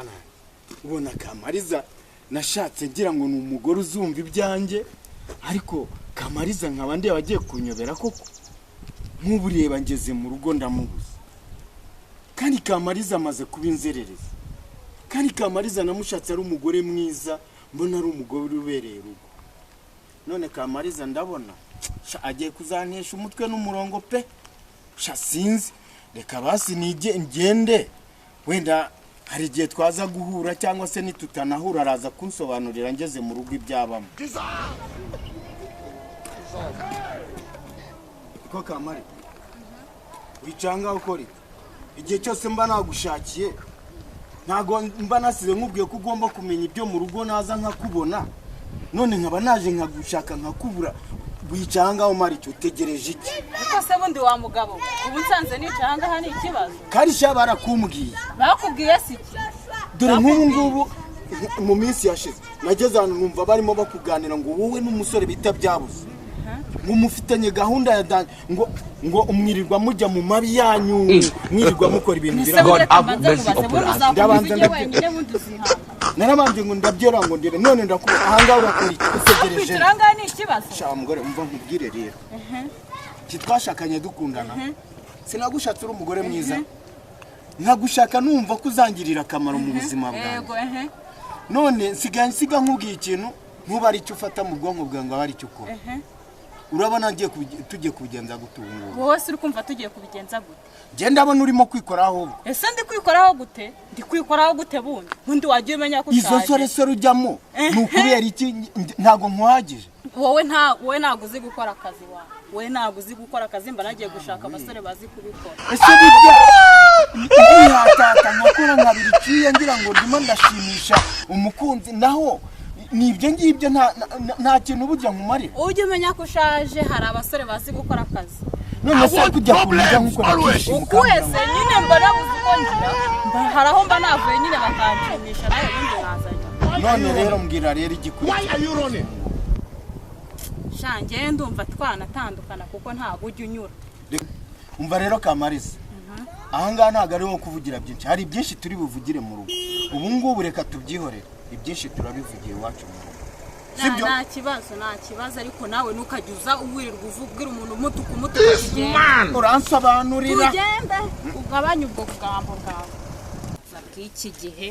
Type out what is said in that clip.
mana ubona Kamariza nashatse ngira ngo ni umugore uzumva ibyanjye ariko Kamariza nkaba ndeba agiye kunyobera koko nk'ubu reba ngeze mu rugo ndamubuza kandi Kamariza amaze kuba inzererezi kandi Kamariza namushatse ari umugore mwiza mbona ari umugore ubereye urugo none Kamariza ndabona agiye kuzantesha umutwe n'umurongo pe sinzi reka basi ngende wenda hari igihe twaza guhura cyangwa se nitutanahura araza kunsobanurira ngeze mu rugo ibyabamo ko Kamari wicanga ukora igihe cyose mba nagushakiye ntago mba nasize nkubwiye ko ugomba kumenya ibyo mu rugo naza nkakubona none nkaba naje nkagushaka nkakubura wicanga umari cyo utegereje iki uko se bundi wa mugabo ubu nsanze nicanga hani ikibazo karisha barakumbwiye bakubwiye siki dore nk'ubu ngubu mu minsi yashize nageze hano numva barimo bakuganira ngo wowe n'umusore bita byabuze mumufitanye gahunda ya ngo umwirirwa mujya mu mabi yanyu mwirirwa mukora ibintu ndabanza narabanje ngo ndabyora ngo ndebe none ndakubona ahanga urakora utegereje turanga ni ikibazo sha mugore umva nkubwire rero kitwashakanye dukundana sinagushatse uri umugore mwiza nkagushaka numva ko uzangirira akamaro mu buzima bwawe none nsiga nkubwiye ikintu ntuba ari cyo ufata mu bwonko bwawe ngo ari cyo ukora urabona ngiye tugiye kubigenza gutunga wowe se uri kumva tugiye kubigenza gute genda abona urimo kwikoraho ese ndi kwikoraho gute ndi kwikoraho gute bundi wagiye umenya ko izo sore ujyamo nukubera iki ntago nkuhagije wowe ntago uzi gukora akazi wawe wowe ntago uzi gukora akazi mba nagiye gushaka abasore bazi kubikora ese bijya ntihatata nkakora nkabiri ciye ngira ngo ndimo ndashimisha umukunzi naho nibyo ngibyo nta kintu burya nkumarira ujye umenya ko ushaje hari abasore bazi gukora akazi none se kujya kunjya nkuko nakishimuka wese nyine mba nabuze uko ngira hari aho mba navuye nyine bakanshimisha nawe ubundi nazanye none rero mbwira rero igikurikira shange ndumva twanatandukana kuko ntago ujya unyura umva rero Kamariza ahangaha ntago ari wo kuvugira byinshi hari byinshi turi buvugire mu rugo ubu ngubu reka tubyihorere ibyinshi turabivugiye iwacu mu rugo sibyo nta kibazo ariko nawe nukajya uwirirwa uvugira umuntu umutuku kigenda uransobanurira tugende ugabanye ubwo bwambo bwawe bw'iki gihe